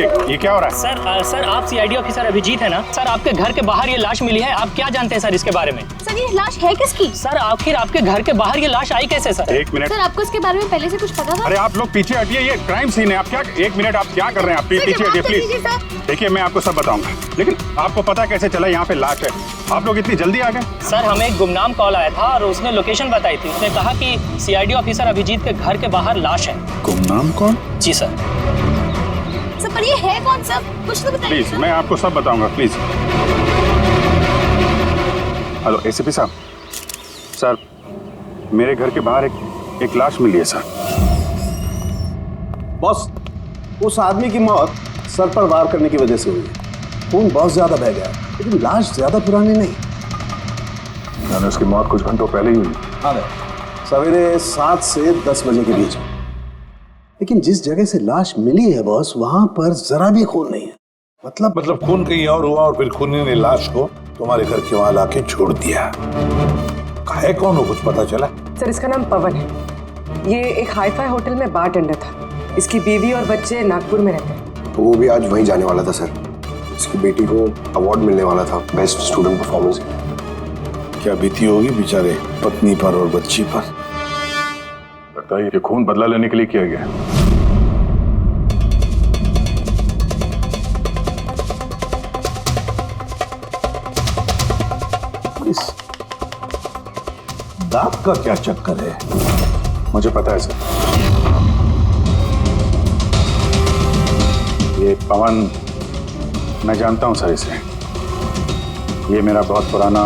ये क्या हो रहा है? सर आप सीआईडी ऑफिसर अभिजीत है ना? सर आपके घर के बाहर ये लाश मिली है, आप क्या जानते हैं सर इसके बारे में? सर ये लाश है किसकी? सर आखिर आपके घर के बाहर ये लाश आई कैसे सर? एक मिनट सर आपको इसके बारे में पहले से कुछ पता था? अरे आप लोग पीछे हटिए, ये क्राइम सीन है। आप क्या, एक मिनट, आप क्या कर रहे हैं? आप पीछे हटिए प्लीज। देखिए मैं आपको सब बताऊंगा, लेकिन आपको पता कैसे चला यहाँ पे लाश है? आप लोग इतनी जल्दी आ गए? सर हमें एक गुमनाम कॉल आया था और उसने लोकेशन बताई थी। उसने कहा कि सीआईडी ऑफिसर अभिजीत के घर के बाहर लाश है। गुमनाम कौन? जी सर। सर पर ये है कौन सर? कुछ तो बताइए। प्लीज मैं आपको सब बताऊंगा, प्लीज। हेलो एसीपी साहब। सर मेरे घर के बाहर एक लाश मिली है सर। बॉस, उस आदमी की मौत सर पर वार करने की वजह से हुई है। खून बहुत ज्यादा बह गया, लेकिन लाश ज्यादा पुरानी नहीं। मैंने उसकी मौत कुछ घंटों पहले ही हुई। हाँ, सवेरे 7 से 10 बजे के बीच। लेकिन जिस जगह से लाश मिली है बॉस, वहां पर जरा भी खून नहीं है। मतलब खून कहीं और हुआ और फिर खूनी ने लाश को तुम्हारे घर के वहां लाके छोड़ दिया। है कौन हो, कुछ पता चला? सर इसका नाम पवन है। ये एक हाईफाई होटल में बारटेंडर था। इसकी बीवी और बच्चे नागपुर में रहते हैं। तो वो भी आज वहीं जाने वाला था सर। इसकी बेटी को अवार्ड मिलने वाला था बेस्ट स्टूडेंट परफॉर्मेंस। क्या बीती होगी बेचारे पत्नी पर और बच्ची पर। लगता है ये खून बदला लेने के लिए किया गया। इस दाग का क्या चक्कर है? मुझे पता है सर। ये पवन, मैं जानता हूं सर इसे। ये मेरा बहुत पुराना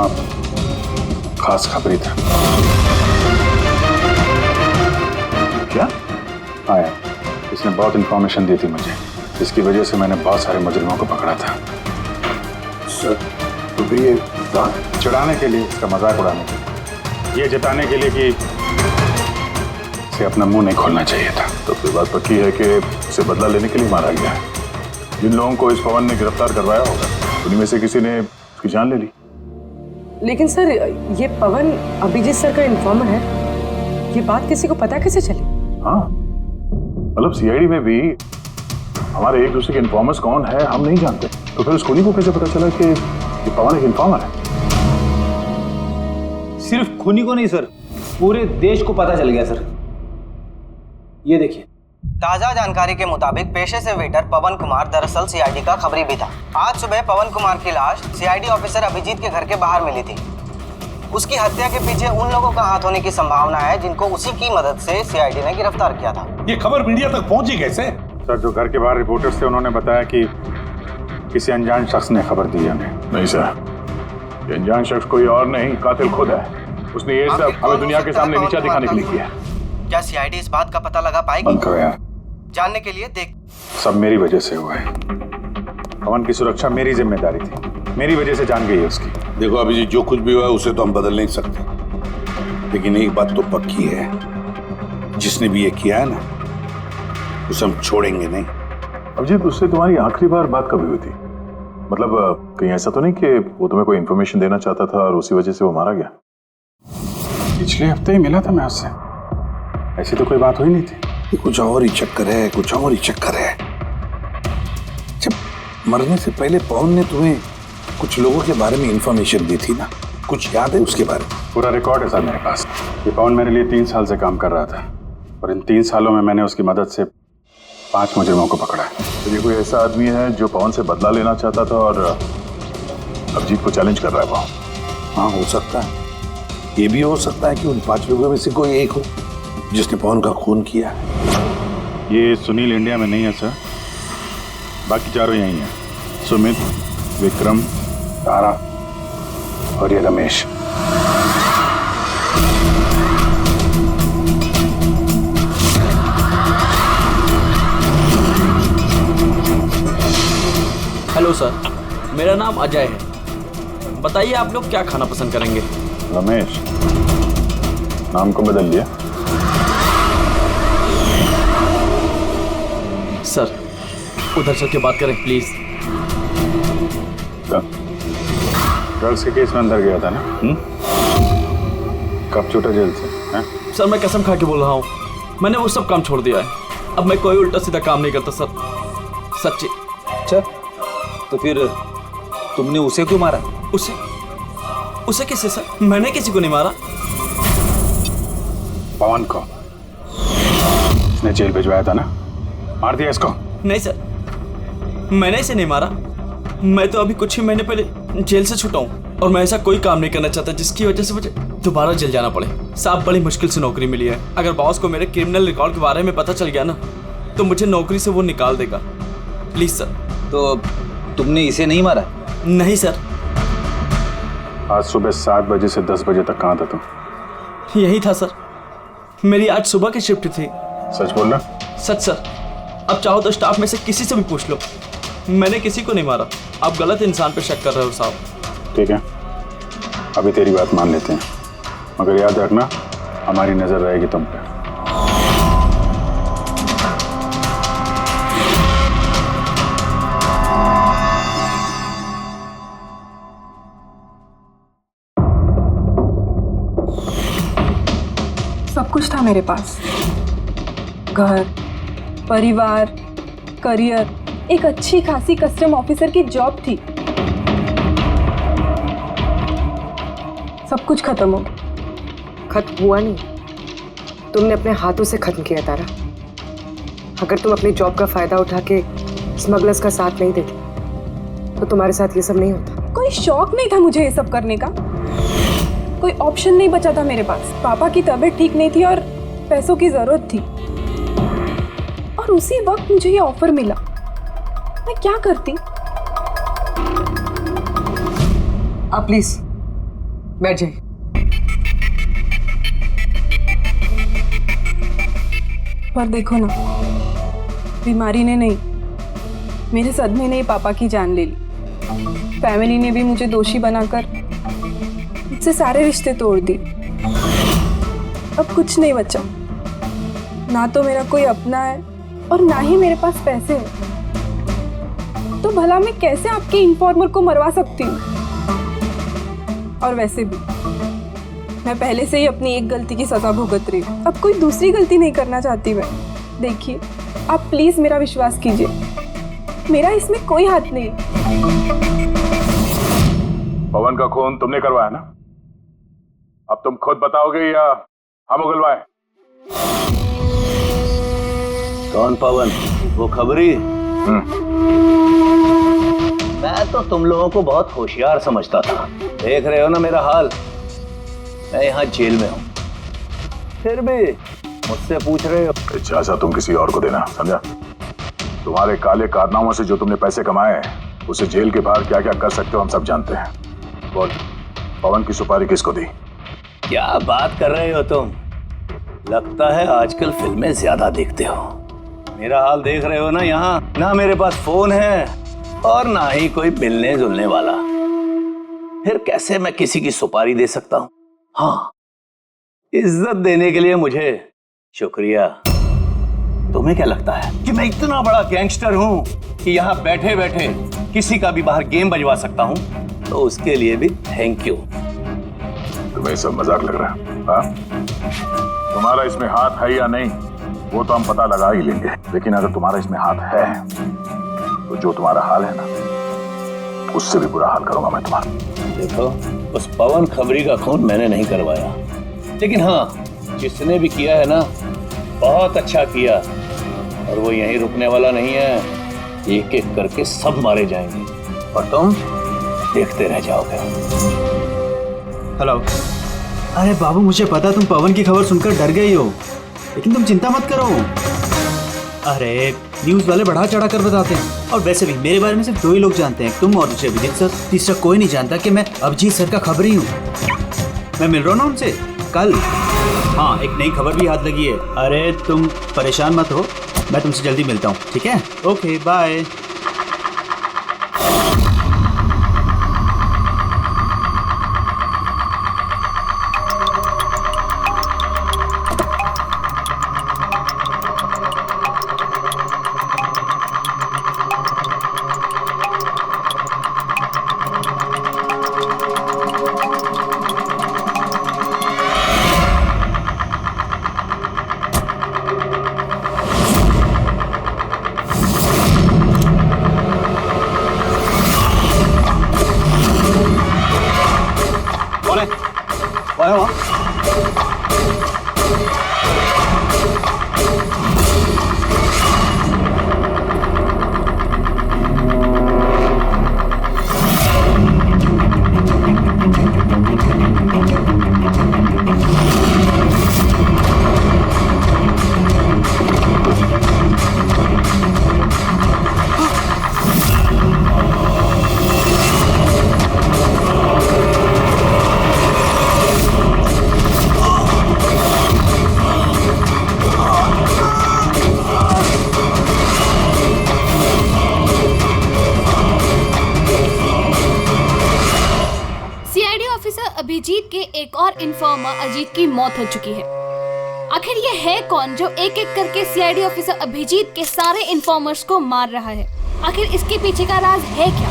खास खबरी था। क्या? हाँ यार, इसने बहुत इंफॉर्मेशन दी थी मुझे, जिसकी वजह से मैंने बहुत सारे मुजरिमों को पकड़ा था। सर तो फिर ये चिढ़ाने के लिए, इसका मजाक उड़ाने के लिए, ये जताने के लिए कि इसे अपना मुंह नहीं खोलना चाहिए था। तो फिर बात पक्की है कि उसे बदला लेने के लिए मारा गया है। जिन लोगों को इस पवन ने गिरफ्तार करवाया होगा, उन्हीं में से किसी ने उसकी जान ले ली। लेकिन सर ये पवन अभिजीत सर का इन्फॉर्मर है। ये बात किसी को पता कैसे चली? हाँ, मतलब सीआईडी में भी हमारे एक दूसरे के इन्फॉर्मर्स कौन है हम नहीं जानते। तो फिर उस खूनी को कैसे पता चला कि ये पवन एक इन्फॉर्मर है? सिर्फ खूनी को नहीं सर, पूरे देश को पता चल गया सर। ये देखिए, ताजा जानकारी के मुताबिक पेशे से वेटर पवन कुमार दरअसल सीआईडी का खबरी भी था। आज सुबह पवन कुमार की लाश सीआईडी ऑफिसर अभिजीत के घर के बाहर मिली थी। उसकी हत्या के पीछे उन लोगों का हाथ होने की संभावना है जिनको उसी की मदद से सीआईडी ने गिरफ्तार किया था। ये खबर मीडिया तक पहुंची कैसे? सर जो घर के बाहर रिपोर्टर्स थे, उन्होंने बताया कि किसी अनजान शख्स ने खबर दी हमें। नहीं सर, ये अनजान शख्स कोई और नहीं, कातिल खुद है। उसने ये सब हमें दुनिया के सामने नीचा दिखाने के लिए किया। क्या सीआईडी इस बात का पता लगा पाएगी? बंद करो यार। जानने के लिए देख। सब मेरी वजह से हुआ है। पवन की सुरक्षा मेरी जिम्मेदारी थी, मेरी वजह से जान गई है उसकी। देखो अभिजीत, जो कुछ भी हुआ है उसे तो हम बदल नहीं सकते, लेकिन एक बात तो पक्की है, जिसने भी ये किया है ना, उसे हम छोड़ेंगे नहीं। अभिजीत, उससे तुम्हारी आखिरी बार बात कभी हुई थी? मतलब कहीं ऐसा तो नहीं कि वो तुम्हें कोई इन्फॉर्मेशन देना चाहता था और उसी वजह से वो मारा गया? पिछले हफ्ते ही मिला था मैं उससे, ऐसी तो कोई बात हुई नहीं थी। कुछ और ही चक्कर है, कुछ और ही चक्कर है। जब मरने से पहले पवन ने तुम्हें कुछ लोगों के बारे में इंफॉर्मेशन दी थी ना, कुछ याद है उसके बारे में? पूरा रिकॉर्ड है सर मेरे पास। ये पवन मेरे लिए 3 साल से काम कर रहा था और इन 3 सालों में मैंने उसकी मदद से 5 मुजरिमों को पकड़ा है। तो ये कोई ऐसा आदमी है जो पवन से बदला लेना चाहता था और अभिजीत को चैलेंज कर रहा है वो? हाँ, हो सकता है। ये भी हो सकता है कि उन 5 लोगों में से कोई एक हो जिसने पवन का खून किया। ये सुनील इंडिया में नहीं है सर, बाकी चारों यही हैं। सुमित, विक्रम, तारा और ये रमेश। हेलो सर, मेरा नाम अजय है। बताइए आप लोग क्या खाना पसंद करेंगे? रमेश, नाम को बदल लिया? सर उधर चल के बात करें प्लीज। ड्रग्स के केस में अंदर गया था ना? कब छूटा जेल से? सर मैं कसम खा के बोल रहा हूँ, मैंने वो सब काम छोड़ दिया है। अब मैं कोई उल्टा सीधा काम नहीं करता सर, सच्ची। अच्छा, तो फिर तुमने उसे क्यों मारा? उसे उसे कैसे सर? मैंने किसी को नहीं मारा। पवन को इसने जेल भिजवाया था ना, मार दिया इसको? नहीं सर, मैंने इसे नहीं मारा। मैं तो अभी कुछ ही महीने पहले जेल से छूटा हूँ और मैं ऐसा कोई काम नहीं करना चाहता जिसकी वजह से मुझे दोबारा जेल जाना पड़े। साहब, बड़ी मुश्किल से नौकरी मिली है। अगर बॉस को मेरे क्रिमिनल रिकॉर्ड के बारे में पता चल गया ना तो मुझे नौकरी से वो निकाल देगा। Please sir. तो तुमने इसे नहीं मारा? नहीं सर। आज सुबह 7 बजे से 10 बजे तक कहाँ था तुम? यही था सर, मेरी आज सुबह की शिफ्ट थी। सच बोल रहा? सच सर। अब चाहो तो स्टाफ में से किसी से भी पूछ लो, मैंने किसी को नहीं मारा। आप गलत इंसान पे शक कर रहे हो साहब। ठीक है, अभी तेरी बात मान लेते हैं, मगर याद रखना हमारी नजर रहेगी तुम पे। सब कुछ था मेरे पास, घर, परिवार, करियर, एक अच्छी खासी कस्टम ऑफिसर की जॉब थी। सब कुछ खत्म हो गया। खत्म हुआ नहीं, तुमने अपने हाथों से खत्म किया तारा। अगर तुम अपनी जॉब का फायदा उठा के स्मगलर्स का साथ नहीं देती तो तुम्हारे साथ ये सब नहीं होता। कोई शौक नहीं था मुझे ये सब करने का, कोई ऑप्शन नहीं बचा था मेरे पास। पापा की तबीयत ठीक नहीं थी और पैसों की जरूरत थी, और उसी वक्त मुझे ये ऑफर मिला। मैं क्या करती? आप प्लीज बैठ जाइए। पर देखो ना, बीमारी ने नहीं, मेरे सदमे ने पापा की जान ले ली। फैमिली ने भी मुझे दोषी बनाकर मुझसे सारे रिश्ते तोड़ दिए। अब कुछ नहीं बचा, ना तो मेरा कोई अपना है और ना ही मेरे पास पैसे हैं। तो भला मैं कैसे आपके इन्फॉर्मर को मरवा सकती हूँ? और वैसे भी मैं पहले से ही अपनी एक गलती की सजा भुगत रही हूँ, अब कोई दूसरी गलती नहीं करना चाहती मैं। देखिए, आप प्लीज मेरा विश्वास कीजिए, मेरा इसमें कोई हाथ नहीं। पवन का खून तुमने करवाया ना? अब तुम खुद बताओगे या हम उगलवाएं? कौन पवन? वो खबरी? मैं तो तुम लोगों को बहुत होशियार समझता था। देख रहे हो ना मेरा हाल, मैं यहाँ जेल में हूँ, फिर भी मुझसे पूछ रहे हो। इजाजत तुम किसी और को देना, समझा? तुम्हारे काले कारनामों से जो तुमने पैसे कमाए उसे जेल के बाहर क्या क्या कर सकते हो हम सब जानते हैं। बोल, पवन की सुपारी किसको दी? क्या बात कर रहे हो तुम? लगता है आजकल फिल्में ज्यादा देखते हो। मेरा हाल देख रहे हो ना, यहाँ ना मेरे पास फोन है और ना ही कोई मिलने जुलने वाला। फिर कैसे मैं किसी की सुपारी दे सकता हूँ? हाँ, इज्जत देने के लिए मुझे शुक्रिया। तुम्हें क्या लगता है कि मैं इतना बड़ा गैंगस्टर हूँ कि यहाँ बैठे बैठे किसी का भी बाहर गेम बजवा सकता हूँ? तो उसके लिए भी थैंक यू। तुम्हें सब मजाक लग रहा है? हाँ? तुम्हारा इसमें हाथ है या नहीं वो तो हम पता लगा ही लेंगे, लेकिन अगर तुम्हारा इसमें हाथ है तो जो तुम्हारा हाल है ना, उससे भी बुरा हाल करूंगा मैं तुम्हारा। देखो, उस पवन खबरी का खून मैंने नहीं करवाया, लेकिन हाँ, जिसने भी किया है ना, बहुत अच्छा किया। और वो यहीं रुकने वाला नहीं है, एक एक करके सब मारे जाएंगे और तुम देखते रह जाओगे। हेलो। अरे बाबू, मुझे पता तुम पवन की खबर सुनकर डर गई हो, लेकिन तुम चिंता मत करो। अरे न्यूज़ वाले बढ़ा चढ़ा कर बताते हैं, और वैसे भी मेरे बारे में सिर्फ 2 ही लोग जानते हैं, तुम और दूसरे अभिजीत सर। तीसरा कोई नहीं जानता कि मैं अभिजीत सर का खबरी हूँ। मैं मिल रहा हूँ ना उनसे कल। हाँ, एक नई खबर भी हाथ लगी है। अरे तुम परेशान मत हो, मैं तुमसे जल्दी मिलता हूँ, ठीक है? Okay, bye. कौन है? कौन है वहाँ? सीआईडी ऑफिसर अभिजीत के एक और इन्फॉर्मर अजीत की मौत हो चुकी है। आखिर ये है कौन जो एक एक करके सीआईडी ऑफिसर अभिजीत के सारे इन्फॉर्मर्स को मार रहा है? आखिर इसके पीछे का राज है क्या?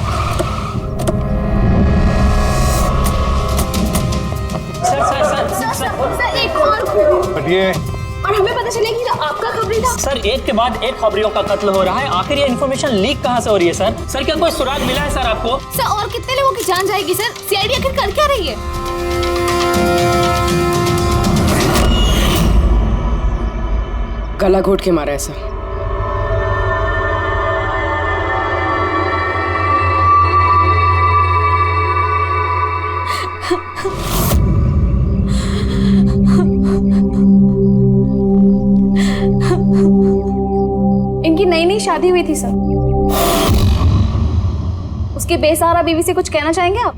सर एक और हटिए। और हमें पता चले कि जो आपका खबरी था। सर एक के बाद एक खबरियों का कत्ल हो रहा है, आखिर ये इन्फॉर्मेशन लीक कहाँ से हो रही है सर? सर क्या कोई सुराग मिला है सर आपको? सर और कितने लोगों की जान जाएगी सर? सीआईडी आखिर कर क्या रही है? गला घोट के मारा है सर। इनकी नई नई शादी हुई थी सर। उसके बेसहारा बीवी से कुछ कहना चाहेंगे आप?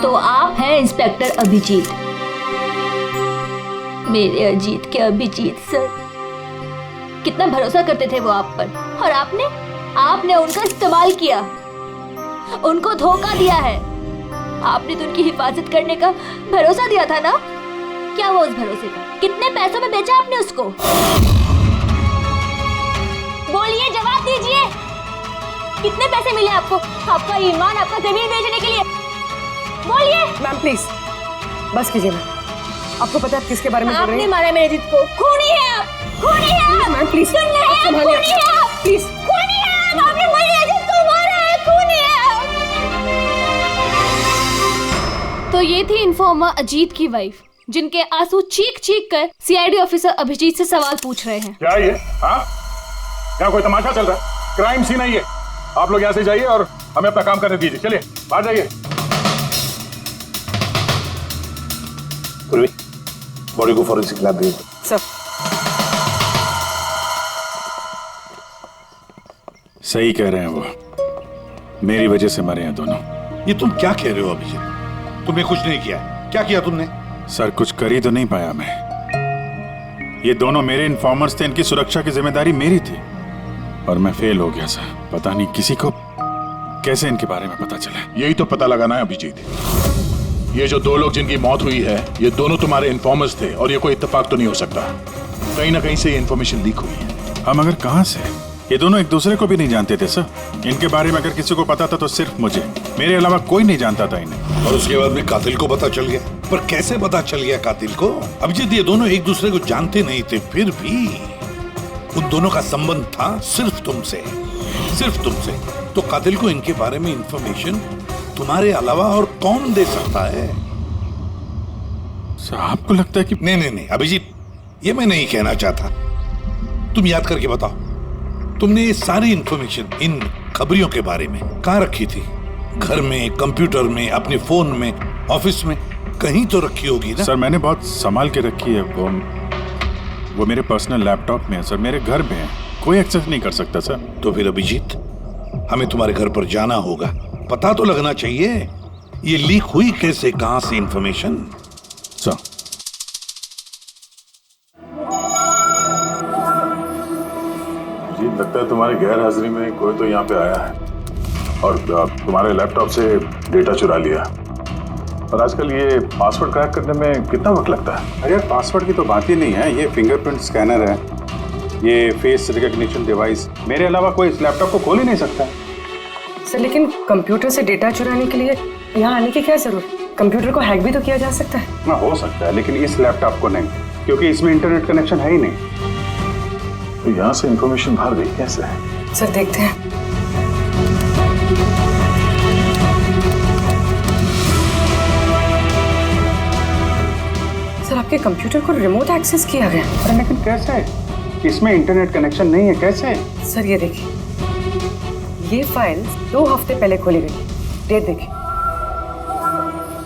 तो आप हैं इंस्पेक्टर अभिजीत, मेरे अजीत के अभिजीत सर। कितना भरोसा करते थे वो आप पर, और आपने उनका इस्तेमाल किया, उनको धोखा दिया है। आपने तो उनकी हिफाजत करने का भरोसा दिया था ना? क्या वो उस भरोसे का? कितने पैसों में बेचा आपने उसको? बोलिए, जवाब दीजिए। कितने पैसे मिले आपको? आपका ईमान, आपका जमीन बेचने के लिए? बोलिए। मैम प्लीज बस कीजिए। मैम आपको पता है किसके बारे में बोल रही हैं? आपने मारा मेरे अजीत को। खूनी है आप, खूनी है आप। मैम प्लीज खूनी है आप, प्लीज। खूनी है आप। आपने मेरे अजीत को मारा है, खूनी है आप। तो ये थी इन्फॉर्मर अजीत की वाइफ, जिनके आंसू चीख चीख कर सीआईडी ऑफिसर अभिजीत से सवाल पूछ रहे हैं। क्या ये? हाँ, क्या कोई तमाशा चल रहा है? क्राइम सीन है ये। आप लोग यहाँ से जाइए और हमें अपना काम करने दीजिए। चलिए बाहर जाइए। बॉडी को फॉरेंसिक लैब भेज दो। सर सही कह रहे हैं वो, मेरी वजह से मरे हैं दोनों। ये तुम क्या कह रहे हो अभिजीत? तुमने कुछ नहीं किया। क्या किया तुमने? सर कुछ कर ही तो नहीं पाया मैं। ये दोनों मेरे इन्फॉर्मर्स थे, इनकी सुरक्षा की जिम्मेदारी मेरी थी और मैं फेल हो गया सर। पता नहीं किसी को कैसे इनके बारे में पता चला। यही तो पता लगाना है अभिजीत। ये जो दो लोग जिनकी मौत हुई है, ये दोनों तुम्हारे इन्फॉर्मर्स थे और ये कोई इत्तेफाक तो नहीं हो सकता। कहीं ना कहीं से ये इन्फॉर्मेशन लीक हुई है। हम अगर कहां से? ये दोनों एक दूसरे को भी नहीं जानते थे सर। इनके बारे में अगर किसी को पता था तो सिर्फ मुझे, मेरे अलावा कोई नहीं जानता था इन्हें। और उसके बाद में कातिल को पता चल गया। पर कैसे पता चल गया कातिल को? अभिजीत ये दोनों एक दूसरे को जानते नहीं थे, फिर भी उन दोनों का संबंध था सिर्फ तुमसे, सिर्फ तुमसे। तो कातिल को इनके बारे में इंफॉर्मेशन तुम्हारे अलावा और कौन दे सकता है? सर आपको लगता है कि नहीं अभिजीत, ये मैं नहीं कहना चाहता। तुम याद करके बताओ, तुमने ये सारी इंफॉर्मेशन इन खबरियों के बारे में कहाँ रखी थी? घर में, कंप्यूटर में, अपने फोन में, ऑफिस में, कहीं तो रखी होगी ना? सर मैंने बहुत संभाल के रखी है। वो मेरे पर्सनल लैपटॉप में है सर, मेरे घर में है, कोई एक्सेस नहीं कर सकता सर। तो फिर अभिजीत, हमें तुम्हारे घर पर जाना होगा, पता तो लगना चाहिए ये लीक हुई कैसे, कहां से इंफॉर्मेशन। सर जी लगता है तुम्हारी गैर हाजिरी में कोई तो यहाँ पे आया है और तुम्हारे लैपटॉप से डेटा चुरा लिया। और आजकल ये पासवर्ड क्रैक करने में कितना वक्त लगता है? अरे यार पासवर्ड की तो बात ही नहीं है, ये फिंगरप्रिंट स्कैनर है, ये फेस रिकॉग्निशन डिवाइस, मेरे अलावा कोई इस लैपटॉप को खोल ही नहीं सकता। सर लेकिन कंप्यूटर से डेटा चुराने के लिए यहाँ आने की क्या जरूरत? कंप्यूटर को हैक भी तो किया जा सकता है। हाँ हो सकता है, लेकिन इस लैपटॉप को नहीं, क्योंकि इसमें इंटरनेट कनेक्शन है ही नहीं। तो यहाँ से इंफॉर्मेशन बाहर गई कैसे? सर देखते हैं। सर आपके कंप्यूटर को रिमोट एक्सेस किया गया। अरे लेकिन कैसे? इसमें इंटरनेट कनेक्शन नहीं है, कैसे? सर ये देखिए, ये फाइल 2 हफ्ते पहले खोली गई। डेट देखिए।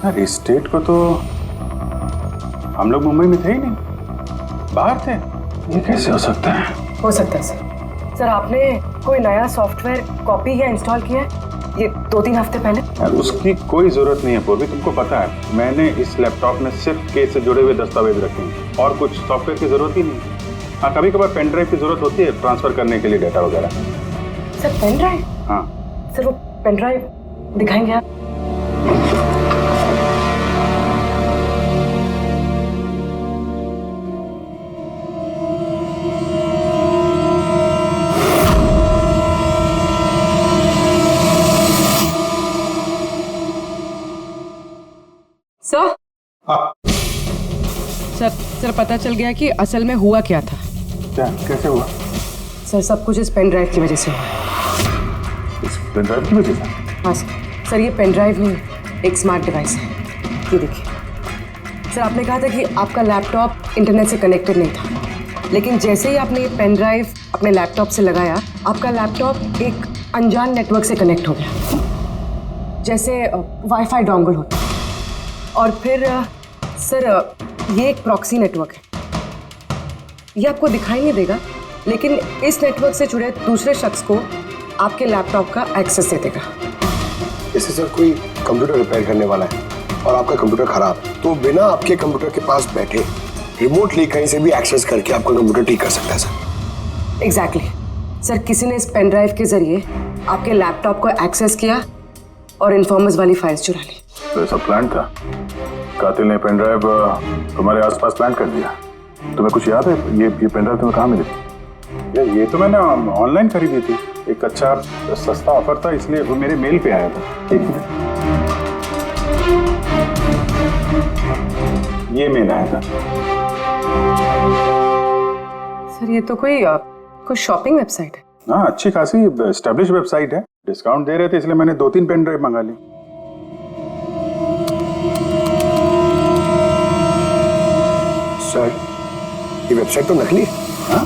अरे इस डेट को तो हम लोग मुंबई में थे ही नहीं, बाहर थे। ये कैसे हो सकता है? हो सकता है सर। सर आपने कोई नया सॉफ्टवेयर कॉपी या इंस्टॉल किया है ये 2-3 हफ्ते पहले? यार उसकी कोई जरूरत नहीं है पूर्वी, तुमको पता है मैंने इस लैपटॉप में सिर्फ केस से जुड़े हुए दस्तावेज रखे हैं और कुछ सॉफ्टवेयर की जरूरत ही नहीं। हाँ कभी कभार पेन ड्राइव की जरूरत होती है ट्रांसफर करने के लिए डेटा वगैरह। Sir pen drive? हाँ सर वो पेन ड्राइव दिखाएंगे आप? सर सर पता चल गया कि असल में हुआ क्या था। क्या? कैसे हुआ? सर सब कुछ इस पेन ड्राइव की वजह से हुआ। इस पेन ड्राइव की वजह से? हाँ सर ये पेन ड्राइव नहीं, एक स्मार्ट डिवाइस है। ये देखिए सर, आपने कहा था कि आपका लैपटॉप इंटरनेट से कनेक्टेड नहीं था, लेकिन जैसे ही आपने ये पेन ड्राइव अपने लैपटॉप से लगाया, आपका लैपटॉप एक अनजान नेटवर्क से कनेक्ट हो गया, जैसे वाईफाई डोंगल होता है। और फिर सर ये एक प्रॉक्सी नेटवर्क है। ये आपको दिखाई नहीं देगा, लेकिन इस नेटवर्क से जुड़े दूसरे शख्स को आपके लैपटॉप का एक्सेस दे देगा। जैसे सर कोई कंप्यूटर रिपेयर करने वाला है और आपका कंप्यूटर खराब, तो बिना आपके कंप्यूटर के पास बैठे रिमोटली कहीं से भी एक्सेस करके आपका कंप्यूटर ठीक कर सकता है सर। एग्जैक्टली सर, किसी ने इस पेन ड्राइव के जरिए आपके लैपटॉप को एक्सेस किया और इन्फॉर्मर्स वाली फाइल्स चुरा ली। तो ऐसा प्लान था? कातिल ने पेन ड्राइव तुम्हारे आसपास प्लान कर दिया? तुम्हें कुछ याद है ये पेन ड्राइव तुम्हें कहाँ मिली? यार ये तो मैंने ऑनलाइन खरीदी थी, एक अच्छा सस्ता ऑफर था, इसलिए वो मेरे मेल पे आया था। एक मिनट, ये मेल आया था। सर ये तो कोई शॉपिंग वेबसाइट है। हाँ अच्छी खासी एस्टेब्लिश वेबसाइट है, डिस्काउंट दे रहे थे इसलिए मैंने 2-3 पेन ड्राइव मंगा ली। सर ये वेबसाइट तो नकली है। हाँ?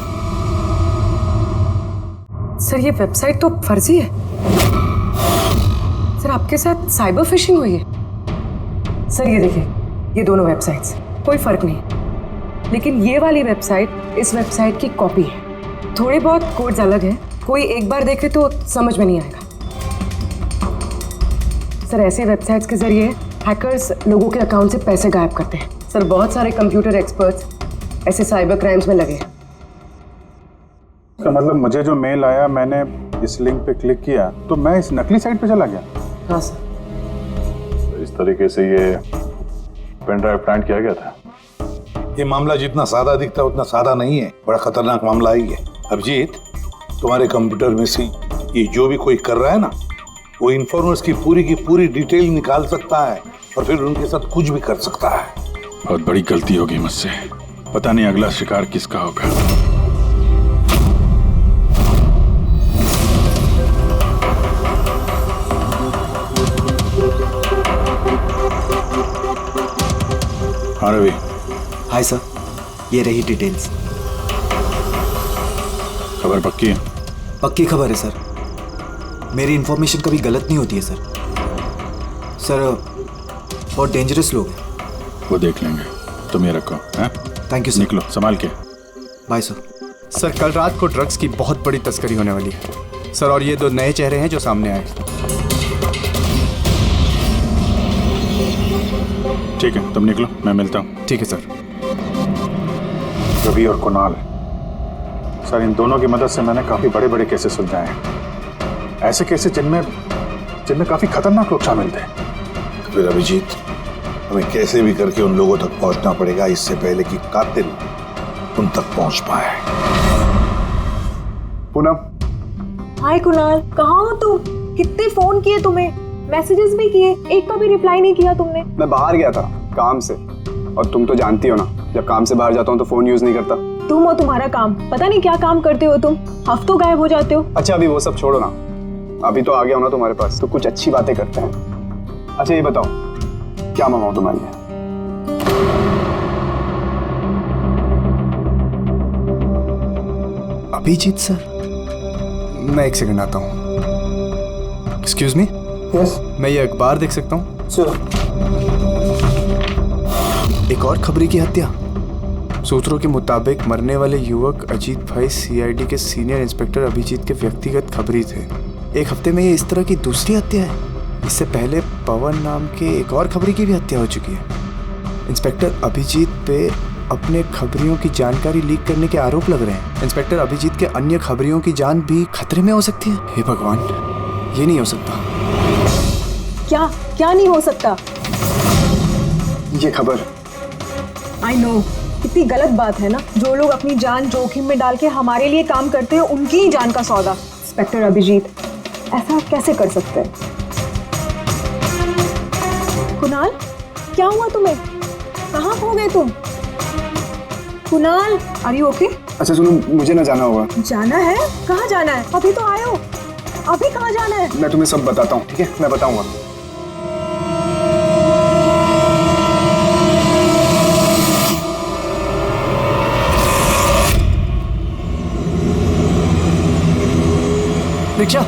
सर ये वेबसाइट तो फर्जी है। सर आपके साथ साइबर फिशिंग हुई है। सर ये देखिए, ये दोनों वेबसाइट्स, कोई फर्क नहीं, लेकिन ये वाली वेबसाइट इस वेबसाइट की कॉपी है। थोड़े बहुत कोड्स अलग हैं, कोई एक बार देखे तो समझ में नहीं आएगा। सर ऐसे वेबसाइट्स के जरिए हैकर्स लोगों के अकाउंट से पैसे गायब करते हैं। सर बहुत सारे कंप्यूटर एक्सपर्ट्स ऐसे साइबर क्राइम्स में लगे हैं। इसका मतलब मुझे जो मेल आया, मैंने इस लिंक पे क्लिक किया तो मैं इस नकली साइट पे चला गया। हाँ सर। तो इस तरीके से ये पेन ड्राइव प्लांट किया गया था। ये मामला जितना सादा दिखता है उतना सादा नहीं है, बड़ा खतरनाक मामला ही है। अभिजीत, तुम्हारे कंप्यूटर में से ये जो भी कोई कर रहा है ना, वो इन्फॉर्मर्स की पूरी डिटेल निकाल सकता है और फिर उनके साथ कुछ भी कर सकता है। बहुत बड़ी गलती होगी मुझसे, पता नहीं अगला शिकार किसका होगा। हाँ रवि। हाय सर, ये रही डिटेल्स। खबर पक्की है? पक्की खबर है सर, मेरी इन्फॉर्मेशन कभी गलत नहीं होती है सर। सर बहुत डेंजरस लोग हैं। वो देख लेंगे, तुम ये रखो। हैं? Thank you sir. निकलो संभाल के। Bye sir. सर कल रात को ड्रग्स की बहुत बड़ी तस्करी होने वाली है सर, और ये 2 नए चेहरे हैं जो सामने आए। ठीक है तुम निकलो, मैं मिलता हूँ। ठीक है सर। रवि और कुणाल, सर इन दोनों की मदद से मैंने काफी बड़े केसेस सुलझाए हैं, ऐसे केसेस जिनमें काफी खतरनाक लोग शामिल थे। फिर अभिजीत, हमें कैसे भी करके उन लोगों तक पहुंचना पड़ेगा इससे पहले कि कातिल उन तक पहुंच पाए। पूनम। हाय कुणाल, कहाँ हो तुम? कितने फोन किए तुम्हें, मैसेजेस भी किए, एक का भी रिप्लाई नहीं किया तुमने। मैं बाहर गया था काम से, और तुम तो जानती हो ना, जब काम से बाहर जाता हूँ तो फोन यूज नहीं करता। तुम और तुम्हारा काम, पता नहीं क्या काम करते हो तुम, हफ्तों गायब हो जाते हो। अच्छा अभी वो सब छोड़ो ना, अभी तो आ गया हो ना तुम्हारे पास, तो कुछ अच्छी बातें करते हैं। अच्छा ये बताओ क्या मंगाऊं तुम्हारे लिए? अभिजीत सर, मैं एक सेकंड आता हूँ। Excuse me. यस। मैं ये अखबार देख सकता हूँ? सर। एक और खबरी की हत्या। सूत्रों के मुताबिक मरने वाले युवक अजीत भाई सीआईडी के सीनियर इंस्पेक्टर अभिजीत के व्यक्तिगत खबरी थे। एक हफ्ते में ये इस तरह की दूसरी हत्या है। इससे पहले पवन नाम के एक और खबरी की भी हत्या हो चुकी है। इंस्पेक्टर अभिजीत पे अपने खबरियों की जानकारी लीक करने के आरोप लग रहे हैं। इंस्पेक्टर अभिजीत के अन्य खबरियों की जान भी खतरे में हो सकती है। हे भगवान, ये नहीं हो सकता। क्या क्या नहीं हो सकता? ये खबर। आई नो, कितनी गलत बात है ना। जो लोग अपनी जान जोखिम में डाल के हमारे लिए काम करते हैं, उनकी ही जान का सौदा। इंस्पेक्टर अभिजीत ऐसा कैसे कर सकते हैं? कुणाल, क्या हुआ तुम्हें? कहाँ खो गए तुम? Kunal, are you okay? अच्छा सुनो, मुझे ना जाना होगा। जाना है? कहाँ जाना है? अभी तो आए हो, अभी कहाँ जाना है? मैं तुम्हें सब बताता हूँ, ठीक है? मैं बताऊंगा। रिक्शा।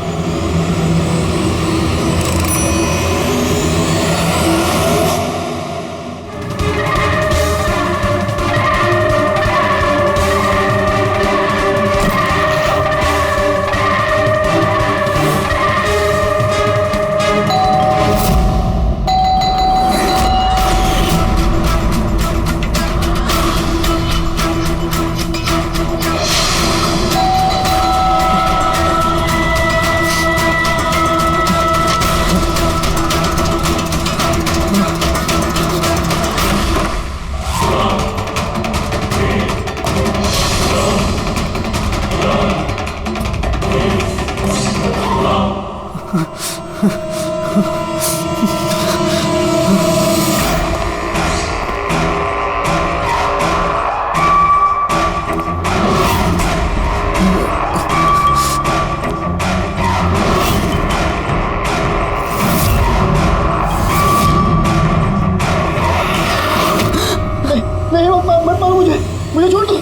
मुझे छोड़ दो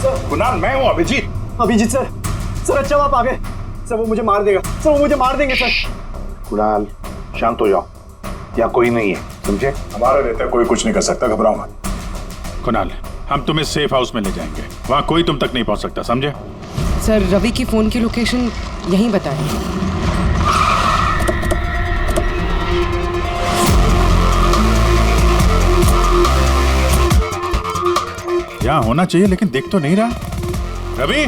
सर। कुणाल, मैं हूँ अभिजीत। अभिजीत सर, सर अच्छा आप आ गए। सर वो मुझे मार देगा, सर वो मुझे मार देंगे सर। कुणाल शांत हो जाओ, यहाँ कोई नहीं है, समझे? हमारा रहता कोई कुछ नहीं कर सकता, घबराओ मत। कुणाल, हम तुम्हें सेफ हाउस में ले जाएंगे, वहाँ कोई तुम तक नहीं पहुँच सकता, समझे? सर रवि की फोन की लोकेशन यहीं बताएं। यहाँ होना चाहिए लेकिन देख तो नहीं रहा। Ravi,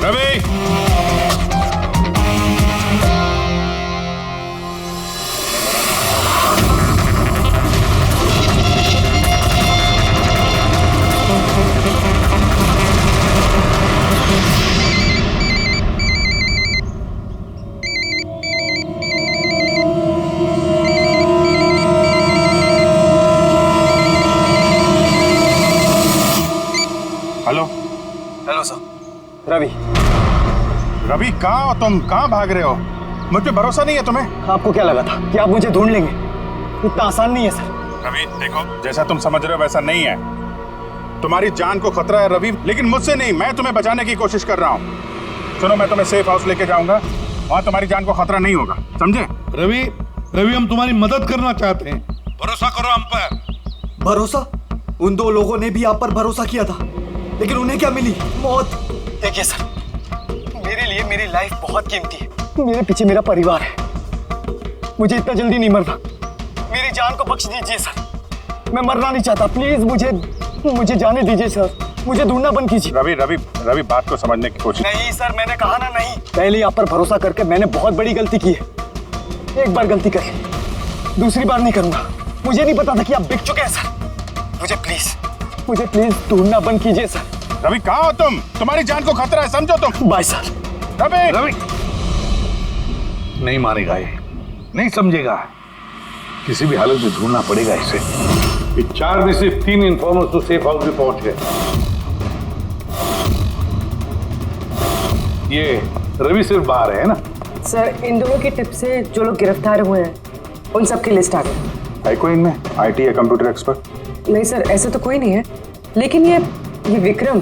Ravi, hello. Hello sir. Ravi. Ravi कहाँ हो तुम? कहाँ भाग रहे हो? मुझ पे भरोसा नहीं है तुम्हें? आपको क्या लगा था कि आप मुझे ढूंढ लेंगे? इतना आसान नहीं है सर। रवि देखो, जैसा तुम समझ रहे हो वैसा नहीं है। तुम्हारी जान को खतरा है रवि, लेकिन मुझसे नहीं, मैं तुम्हें बचाने की कोशिश कर रहा हूँ। सुनो, मैं तुम्हें सेफ हाउस लेके जाऊंगा, वहाँ तुम्हारी जान को खतरा नहीं होगा, समझे? रवि, रवि हम तुम्हारी मदद करना चाहते हैं, भरोसा करो हम पर। भरोसा? उन दो लोगों ने भी आप पर भरोसा किया था, लेकिन उन्हें क्या मिली? मौत। देखिए सर, मेरे लिए मेरी लाइफ बहुत कीमती है। मेरे पीछे मेरा परिवार है, मुझे इतना जल्दी नहीं मरना। मेरी जान को बख्श दीजिए सर, मैं मरना नहीं चाहता। प्लीज मुझे जाने दीजिए सर, मुझे ढूंढना बंद कीजिए। रवि रवि रवि, बात को समझने की कोशिश। नहीं सर, मैंने कहा ना नहीं। पहले आप पर भरोसा करके मैंने बहुत बड़ी गलती की है। एक बार गलती करी, दूसरी बार नहीं करूंगा। मुझे नहीं पता था कि आप बिक चुके हैं सर। मुझे प्लीज ढूंढना बंद कीजिए सर। रवि कहाँ हो तुम? तुम्हारी जान को खतरा है, समझो तुम। Bye sir. रवि नहीं मारेगा ये, नहीं समझेगा। किसी भी हालत में ढूंढना पड़ेगा इसे। ये 4 में से 3 इन्फॉर्मर्स तो सेफ हाउस में पहुंच गए। ये रवि सिर्फ बाहर है ना? सर, इन दोनों की टिप से जो लोग गिरफ्तार हुए हैं उन सब की लिस्ट आ गई। है कोई इनमें IT या कंप्यूटर एक्सपर्ट? नहीं सर, ऐसे तो कोई नहीं है, लेकिन ये विक्रम,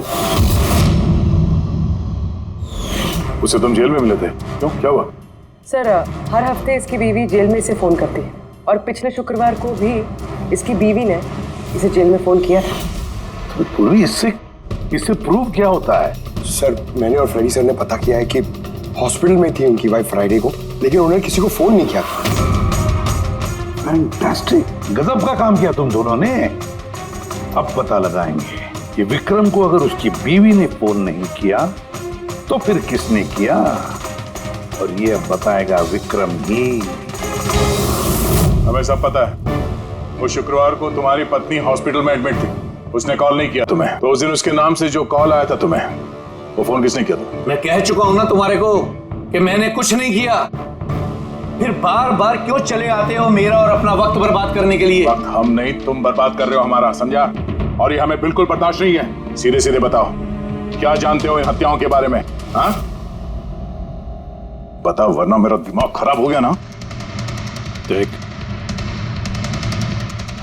उसे तुम जेल में मिले थे, क्यों, क्या हुआ? सर हर हफ्ते इसकी बीवी जेल में इसे फोन करती है और पिछले शुक्रवार को भी इसकी बीवी ने इसे जेल में फोन किया था। तो पूरी इससे प्रूव क्या होता है? सर, मैंने और फ्रेडी सर ने पता किया है कि हॉस्पिटल में थी उनकी वाइफ फ्राइडे को, लेकिन उन्होंने किसी को फोन नहीं किया था। फैंटास्टिक, गजब का काम किया तुम दोनों ने। अब पता लगाएंगे कि विक्रम को अगर उसकी बीवी ने फोन नहीं किया तो फिर किसने किया, और ये अब बताएगा विक्रम ही। हमें सब पता है, वो शुक्रवार को तुम्हारी पत्नी हॉस्पिटल में एडमिट थी, उसने कॉल नहीं किया तुम्हें, तो उस दिन उसके नाम से जो कॉल आया था तुम्हें, वो फोन किसने किया था? मैं कह चुका हूं ना तुम्हारे को कि मैंने कुछ नहीं किया, फिर बार बार क्यों चले आते हो मेरा और अपना वक्त बर्बाद करने के लिए? वक्त हम नहीं, तुम बर्बाद कर रहे हो हमारा, समझा? और ये हमें बिल्कुल बर्दाश्त नहीं है। सीधे सीधे बताओ, क्या जानते हो इन हत्याओं के बारे में? हाँ बताओ, वरना मेरा दिमाग खराब हो गया ना। देख,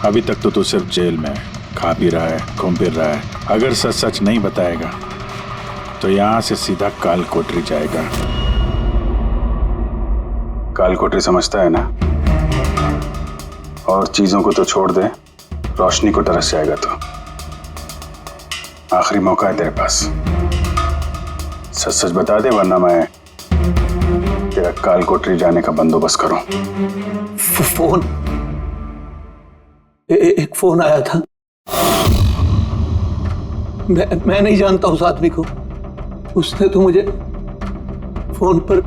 अभी तक तो तू सिर्फ जेल में खा पी रहा है, घूम फिर रहा है। अगर सच सच नहीं बताएगा तो यहां से सीधा काल कोठरी जाएगा। काल कोठरी समझता है ना? और चीजों को तो छोड़ दे, रोशनी को तरस जाएगा तो। आखिरी मौका है तेरे पास, सच सच बता दे, वरना मैं तेरा काल कोठरी जाने का बंदोबस्त करूं। फोन, एक फोन आया था। मैं नहीं जानता उस आदमी को। उसने तो मुझे फोन पर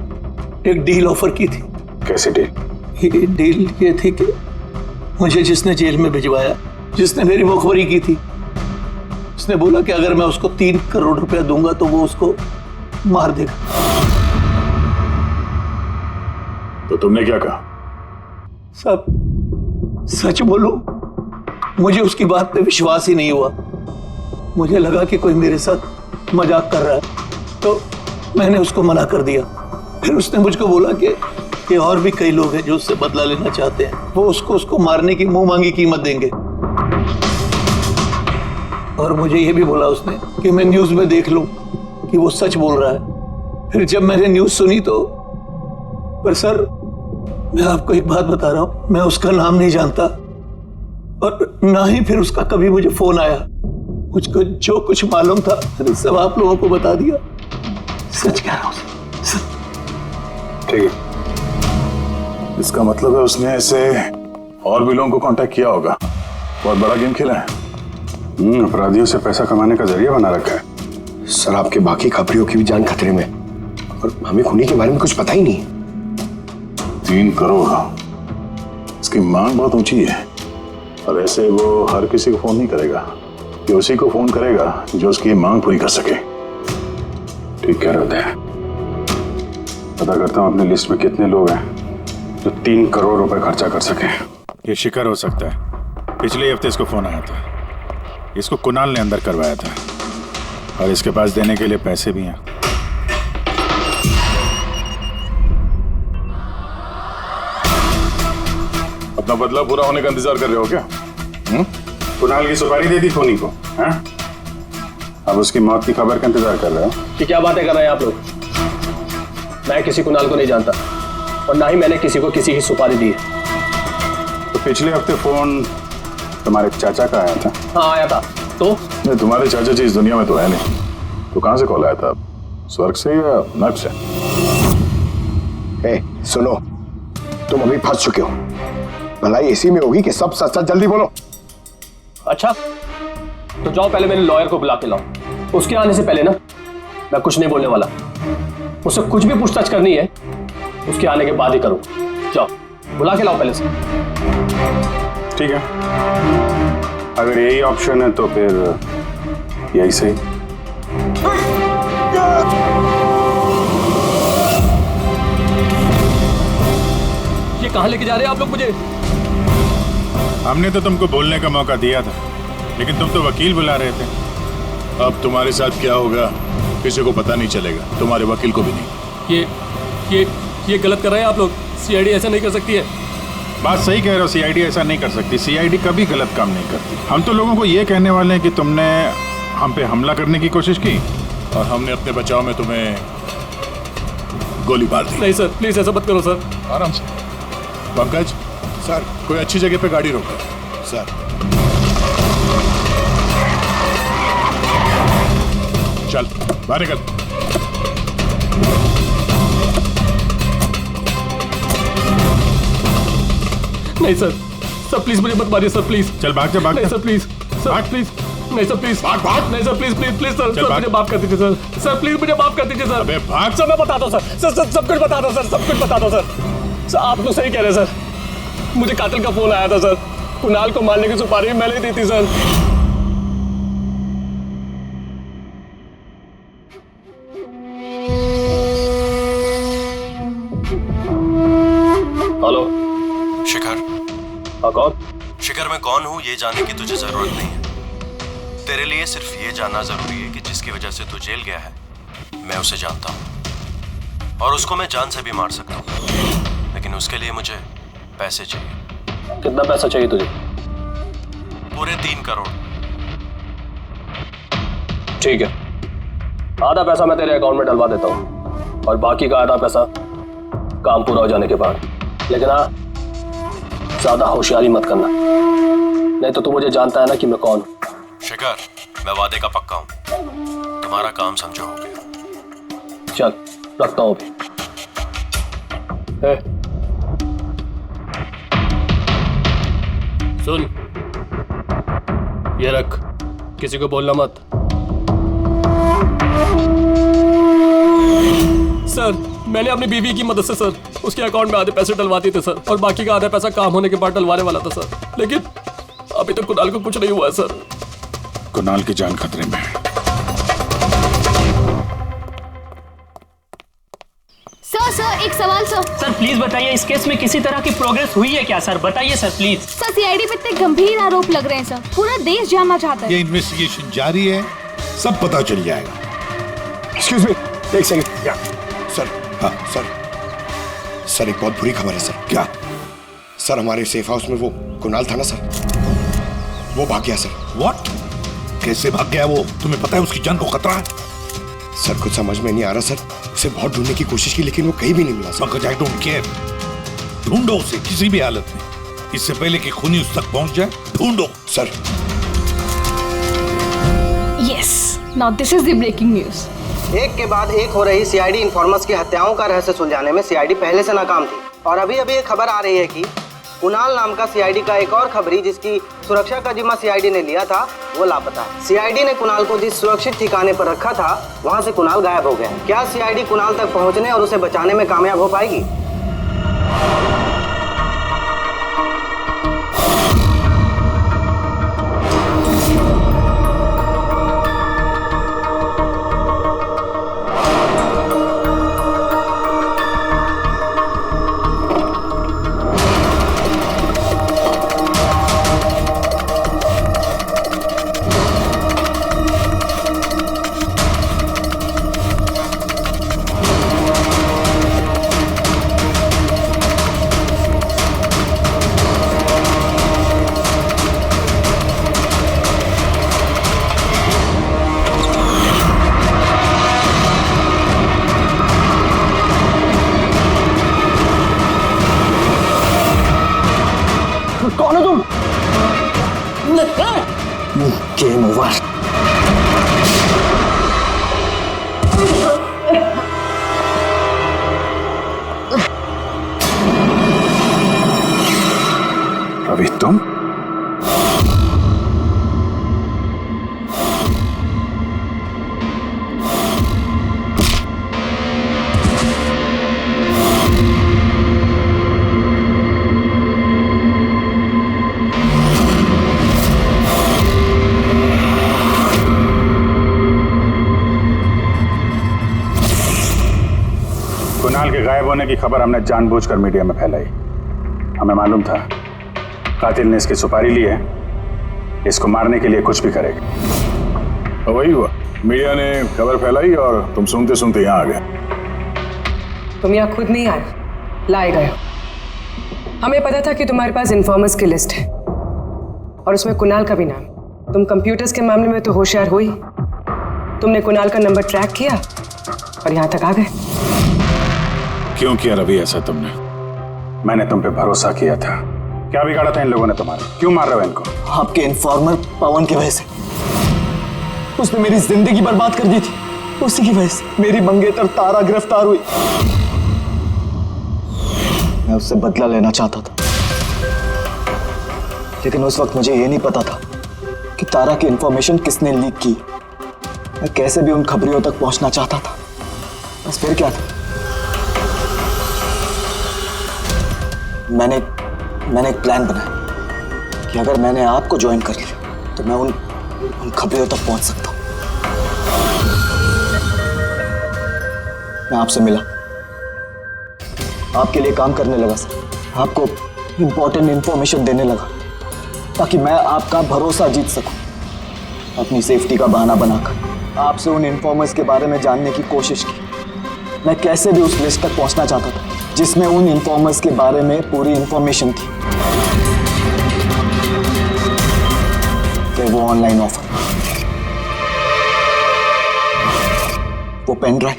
एक डील ऑफर की थी। कैसी डील? ये डील ये थी कि मुझे जिसने जेल में भिजवाया, जिसने मेरी मुखबरी की थी, उसने बोला कि अगर मैं उसको 3 करोड़ रुपया दूंगा तो वो उसको मार देगा। तो तुमने क्या कहा? सब सच बोलूं, मुझे उसकी बात पे विश्वास ही नहीं हुआ। मुझे लगा कि कोई मेरे साथ मजाक कर रहा है, तो मैंने उसको मना कर दिया। फिर उसने मुझको बोला कि और भी कई लोग हैं जो उससे बदला लेना चाहते हैं, वो उसको मारने की मुंह मांगी कीमत देंगे। और मुझे ये भी बोला उसने कि मैं न्यूज में देख लूं कि वो सच बोल रहा है। फिर जब मैंने न्यूज सुनी तो, पर सर मैं आपको एक बात बता रहा हूं, मैं उसका नाम नहीं जानता और ना ही फिर उसका कभी मुझे फोन आया। मुझको जो कुछ मालूम था मैंने सब आप लोगों को बता दिया। सच कह रहा हूं। ठीक है, इसका मतलब है उसने ऐसे और भी लोगों को कांटेक्ट किया होगा। बहुत बड़ा गेम खेला है। अपराधियों से पैसा कमाने का जरिया बना रखा है। सर, आपके बाकी खबरियों की भी जान खतरे में, और हमें खूनी के बारे में कुछ पता ही नहीं। 3 करोड़, इसकी मांग बहुत ऊंची है। और ऐसे वो हर किसी को फोन नहीं करेगा, ये उसी को फोन करेगा जो उसकी मांग पूरी कर सके। ठीक कह रहे हैं। पता करता हूँ अपनी लिस्ट में कितने लोग हैं जो 3 करोड़ रुपए खर्चा कर सके। ये शिकर हो सकता है। पिछले हफ्ते इसको फोन आया था, इसको कुणाल ने अंदर करवाया था, और इसके पास देने के लिए पैसे भी हैं। अपना बदला पूरा होने का इंतजार कर रहे हो क्या? कुणाल की सुपारी दे दी धोनी को, हैं? अब उसकी मौत की खबर का इंतजार कर रहे हो? कि क्या बातें कर रहे हैं आप लोग? मैं किसी कुणाल को नहीं जानता, और ना ही मैंने किसी को किसी की सुपारी दी है। तो पिछले हफ्ते फोन तुम्हारे चाचा का आया था? हाँ आया था। तो नहीं, तुम्हारे चाचा जी इस दुनिया में तो है नहीं, तो कहां से कॉल आया था? स्वर्ग से या नर्क से? सुनो, तुम अभी फंस चुके हो। भलाई इसी में होगी कि सब सच सच जल्दी बोलो। अच्छा, तो जाओ पहले मेरे लॉयर को बुला के लाओ। उसके आने से पहले ना मैं कुछ नहीं बोलने वाला। उससे कुछ भी पूछताछ करनी है उसके आने के बाद ही करो। जाओ बुला के लाओ पहले से। ठीक है, अगर यही ऑप्शन है तो फिर यही सही। ये कहां लेके जा रहे हैं आप लोग मुझे? हमने तो तुमको बोलने का मौका दिया था, लेकिन तुम तो वकील बुला रहे थे। अब तुम्हारे साथ क्या होगा किसी को पता नहीं चलेगा, तुम्हारे वकील को भी नहीं। ये गलत कर रहे हैं आप लोग। सीआईडी ऐसा नहीं कर सकती है। बात सही कह रहे हो, सीआईडी ऐसा नहीं कर सकती। सीआईडी कभी गलत काम नहीं करती। हम तो लोगों को ये कहने वाले हैं कि तुमने हम पे हमला करने की कोशिश की और हमने अपने बचाव में तुम्हें गोली मार दी। नहीं सर, प्लीज ऐसा मत करो सर। आराम से। पंकज सर, कोई अच्छी जगह पे गाड़ी रोको सर। चल बाहर निकल। नहीं सर, सर प्लीज मुझे मत मारिए सर, प्लीज। चल भाग जा, भाग। नहीं सर प्लीज, सर प्लीज। नहीं सर प्लीज, भाग। नहीं sir please please please sir, sir मुझे माफ कर दीजिए सर। सर प्लीज मुझे माफ कर दीजिए सर। अबे भाग। सर मैं बता दो सर, सर सब कुछ बता दो सर, सब कुछ बता दो सर। सर आप तो सही कह रहे हैं सर। मुझे कातिल का फोन आया था सर। कुणाल को मारने की सुपारी मैंने दी थी सर। हेलो शिखर। हाँ कौन? शिखर मैं कौन हूँ ये जानने की तुझे जरूरत नहीं है। तेरे लिए सिर्फ ये जानना जरूरी है कि जिसकी वजह से तू जेल गया है मैं उसे जानता हूँ और उसको मैं जान से भी मार सकता हूँ, लेकिन उसके लिए मुझे पैसे चाहिए। कितना पैसा चाहिए तुझे? पूरे 3 करोड़। ठीक है, आधा पैसा मैं तेरे अकाउंट में डलवा देता हूँ और बाकी का आधा पैसा काम पूरा हो जाने के बाद। लेकिन हाँ, ज्यादा होशियारी मत करना, नहीं तो तू मुझे जानता है ना कि मैं कौन हूँ। शिखर मैं वादे का पक्का हूँ, तुम्हारा काम समझो हो गया। चल रखता हूँ अभी। सुन, ये रख, किसी को बोलना मत। सर मैंने अपनी बीवी की मदद से सर उसके अकाउंट में आधे पैसे डलवा दिए थे सर, और बाकी का आधा पैसा काम होने के बाद डलवाने वाला था सर, लेकिन अभी तक कुणाल को कुछ नहीं हुआ है सर। कुणाल की जान खतरे में है। सर एक सवाल सर। सर प्लीज बताइए, इस केस में किसी तरह की प्रोग्रेस हुई है क्या सर? बताइए सर प्लीज। सर सीआईडी पे इतने गंभीर आरोप लग रहे हैं सर, पूरा देश जानना चाहता है। ये इन्वेस्टिगेशन जारी है, सब पता चल जाएगा। एक्सक्यूज मी, एक सेकंड। सर, हाँ सर एक बहुत बुरी खबर है सर। क्या? सर हमारे सेफ हाउस में वो कुणाल था ना सर, वो भाग गया सर। व्हाट? कैसे भाग गया वो? तुम्हें पता है उसकी जान को खतरा है? सर कुछ समझ में नहीं आ रहा सर, उसे बहुत ढूंढने की कोशिश की लेकिन वो कहीं भी नहीं मिला सर। आई डोंट केयर, ढूंढो उसे किसी भी हालत में, इससे पहले कि खूनी उस तक पहुंच जाए। ढूंढो sir. Yes, now this is the breaking news. एक के बाद एक हो रही सीआईडी इन्फॉर्मर्स की हत्याओं का रहस्य सुलझाने में सीआईडी पहले से नाकाम थी, और अभी अभी एक खबर आ रही है कि कुणाल नाम का सीआईडी का एक और खबरी जिसकी सुरक्षा का जिम्मा सीआईडी ने लिया था वो लापता है। सीआईडी ने कुणाल को जिस सुरक्षित ठिकाने पर रखा था वहां से कुणाल गायब हो गया। क्या सीआईडी कुणाल तक पहुंचने और उसे बचाने में कामयाब हो पाएगी? कौन हो तुम? Game over. अभी तुम? कुणाल के गायब होने की खबर हमने जानबूझकर मीडिया में फैलाई। हमें मालूम था कातिल ने इसकी सुपारी ली है, इसको मारने के लिए कुछ भी करेगा। और वही हुआ, मीडिया ने खबर फैलाई और तुम सुनते सुनते यहाँ आ गए। तुम यहाँ खुद नहीं आए, लाए गए। हमें पता था कि तुम्हारे पास इन्फॉर्मर्स की लिस्ट है और उसमें कुणाल का भी नाम। तुम कंप्यूटर्स के मामले में तो होशियार हो ही। तुमने कुणाल का नंबर ट्रैक किया और यहाँ तक आ गए। क्यों किया रवि ऐसा तुमने? मैंने तुम पे भरोसा किया था। क्या बिगाड़ा था इन लोगों ने तुम्हारा? क्यों मार रहे हो इनको? आपके इन्फॉर्मर पवन की वजह से। उसने मेरी जिंदगी बर्बाद कर दी थी। उसी की वजह से मेरी मंगेतर तारा गिरफ्तार हुई। मैं उससे बदला लेना चाहता था, लेकिन उस वक्त मुझे ये नहीं पता था कि तारा की इंफॉर्मेशन किसने लीक की। मैं कैसे भी उन खबरियों तक पहुंचना चाहता था। बस फिर क्या था, मैंने एक प्लान बनाया कि अगर मैंने आपको ज्वाइन कर लिया तो मैं उन खबरियों तक पहुंच सकता हूं। मैं आपसे मिला, आपके लिए काम करने लगा सर। आपको इंपॉर्टेंट इंफॉर्मेशन देने लगा ताकि मैं आपका भरोसा जीत सकूं। अपनी सेफ्टी का बहाना बनाकर आपसे उन इन्फॉर्मर्स के बारे में जानने की कोशिश की। मैं कैसे भी उस लिस्ट तक पहुंचना चाहता था जिसमें उन इन्फॉर्मर्स के बारे में पूरी इंफॉर्मेशन थी। फिर वो ऑनलाइन ऑफर, वो पेन ड्राइव,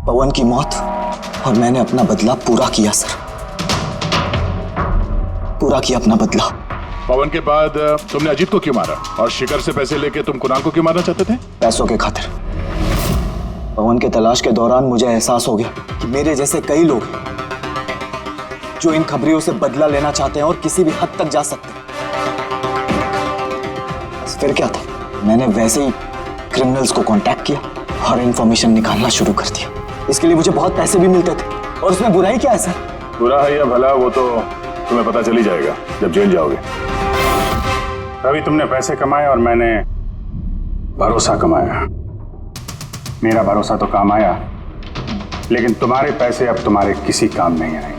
पवन की मौत, और मैंने अपना बदला पूरा किया सर। पूरा किया अपना बदला। पवन के बाद तुमने अजीत को क्यों मारा? और शिखर से पैसे लेके तुम कुणाल को क्यों मारना चाहते थे? पैसों के खातिर। पवन के तलाश के दौरान मुझे एहसास हो गया कि मेरे जैसे कई लोग हैं जो इन खबरियों से बदला लेना चाहते हैं और किसी भी हद तक जा सकते हैं। बस फिर क्या था, मैंने वैसे ही क्रिमिनल्स को कांटेक्ट किया और इंफॉर्मेशन निकालना शुरू कर दिया। इसके लिए मुझे बहुत पैसे भी मिलते थे। और उसमें बुराई क्या है सर? बुरा है या भला वो तो तुम्हें पता चल ही जाएगा जब जेल जाओगे। रवि, तुमने पैसे कमाए और मैंने भरोसा कमाया। मेरा भरोसा तो काम आया, लेकिन तुम्हारे पैसे अब तुम्हारे किसी काम नहीं आएंगे।